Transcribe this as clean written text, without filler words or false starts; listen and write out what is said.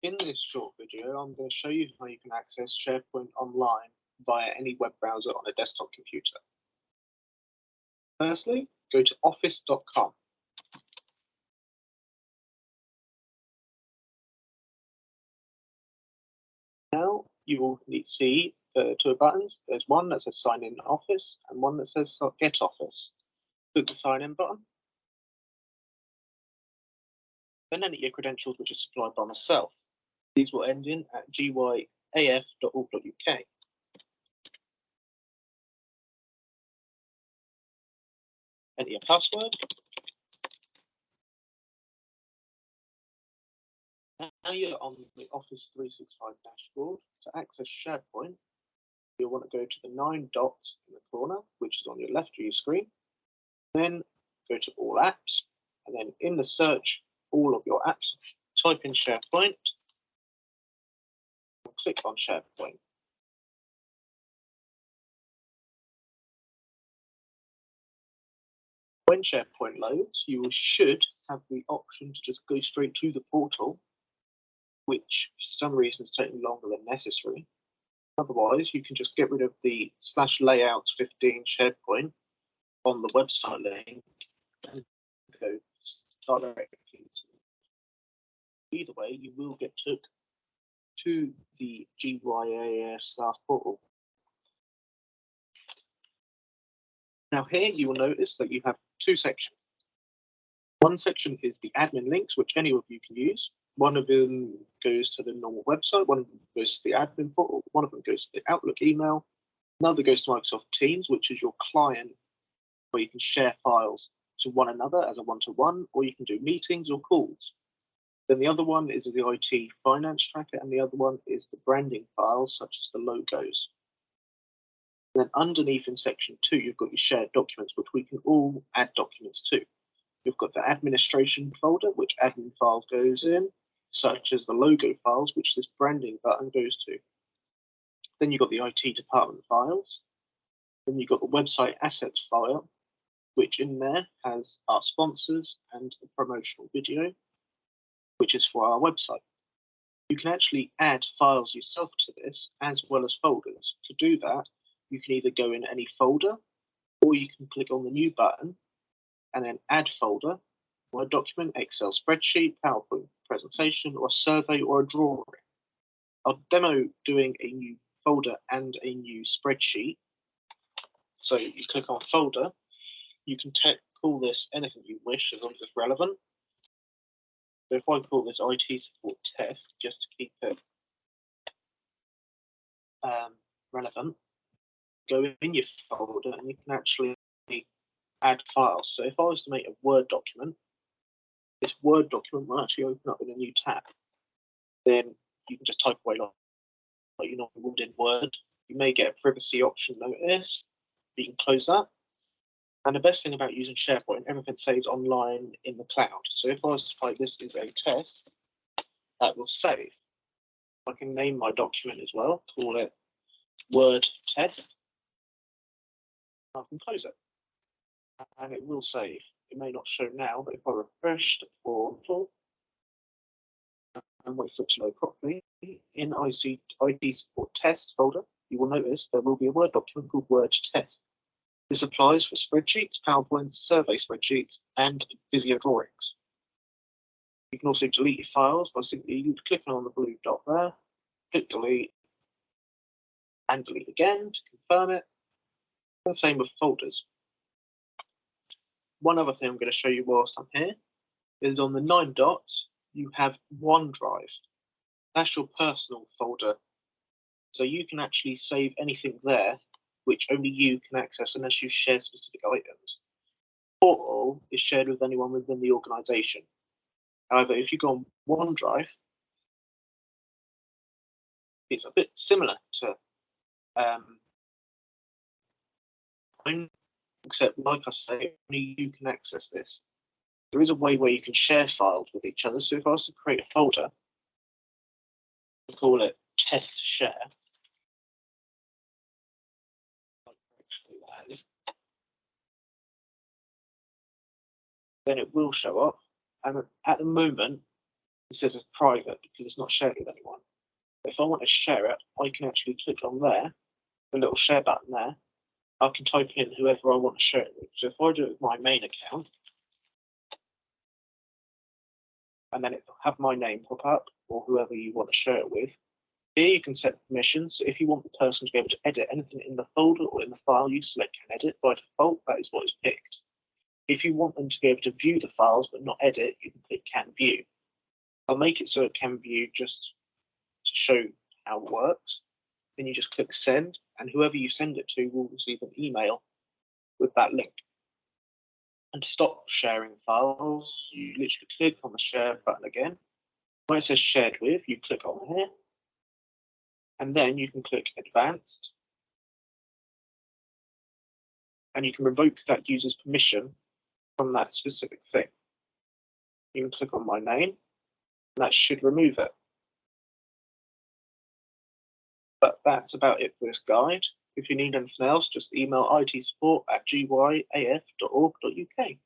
In this short video, I'm going to show you how you can access SharePoint online via any web browser on a desktop computer. Firstly, go to office.com. Now you will see the two buttons. There's one that says Sign in Office and one that says Get Office. Click the Sign in button. Then enter your credentials, which are supplied by myself. These will end in at gyaf.org.uk. Enter your password. Now you're on the Office 365 dashboard. To access SharePoint, you'll want to go to the 9 dots in the corner, which is on your left of your screen. Then go to All Apps, and then in the search, all of your apps, type in SharePoint, and click on SharePoint. When SharePoint loads, you should have the option to just go straight to the portal, which for some reason is taking longer than necessary. Otherwise, you can just get rid of the /layouts15 SharePoint on the website link and go directly to it. Either way, you will get took to the GYAF staff portal. Now here you will notice that you have two sections. One section is the admin links, which any of you can use. One of them goes to the normal website, one of them goes to the admin portal, one of them goes to the Outlook email, another goes to Microsoft Teams, which is your client where you can share files to one another as a one-to-one, or you can do meetings or calls. Then the other one is the IT finance tracker, and the other one is the branding files, such as the logos. And then underneath in section 2, you've got your shared documents, which we can all add documents to. You've got the administration folder, which admin files goes in, such as the logo files, which this branding button goes to. Then you've got the IT department files. Then you've got the website assets file, which in there has our sponsors and a promotional video, which is for our website. You can actually add files yourself to this, as well as folders. To do that, you can either go in any folder, or you can click on the new button and then add folder, Word document, Excel spreadsheet, PowerPoint presentation, or a survey or a drawing. I'll demo doing a new folder and a new spreadsheet. So you click on folder, you can call this anything you wish as long as it's relevant. So if I call this IT support test, just to keep it relevant, go in your folder and you can actually add files. So if I was to make a Word document, this Word document will actually open up in a new tab. Then you can just type away like you normally would in Word. You may get a privacy option notice, but you can close that. And the best thing about using SharePoint, everything saves online in the cloud. So if I was to type this is a test, that will save. I can name my document as well, call it Word test. I can close it, and it will save. It may not show now, but if I refresh the portal and wait for it to load properly, in IT support test folder, you will notice there will be a Word document called Word test. This applies for spreadsheets, PowerPoint, survey spreadsheets, and Visio drawings. You can also delete your files by simply clicking on the blue dot there, click delete, and delete again to confirm it. And the same with folders. One other thing I'm going to show you whilst I'm here is on the 9 dots, you have OneDrive. That's your personal folder. So you can actually save anything there, which only you can access unless you share specific items. Portal is shared with anyone within the organization. However, if you go on OneDrive, it's a bit similar to except, like I say, only you can access this. There is a way where you can share files with each other. So if I was to create a folder, I'll call it test share. Then it will show up. And at the moment, It says it's private because it's not shared with anyone. If I want to share it, I can actually click on there, the little share button there. I can type in whoever I want to share it with. So if I do it with my main account, and then it'll have my name pop up or whoever you want to share it with. Here you can set permissions. So if you want the person to be able to edit anything in the folder or in the file, you select can edit. By default, that is what is picked. If you want them to be able to view the files but not edit, you can click can view. I'll make it so it can view just to show how it works. Then you just click send, and whoever you send it to will receive an email with that link. And to stop sharing files, you literally click on the share button again. When it says shared with, you click on here, and then you can click advanced, and you can revoke that user's permission from that specific thing. You can click on my name, and that should remove it. But that's about it for this guide. If you need anything else, just email itsupport@gyaf.org.uk.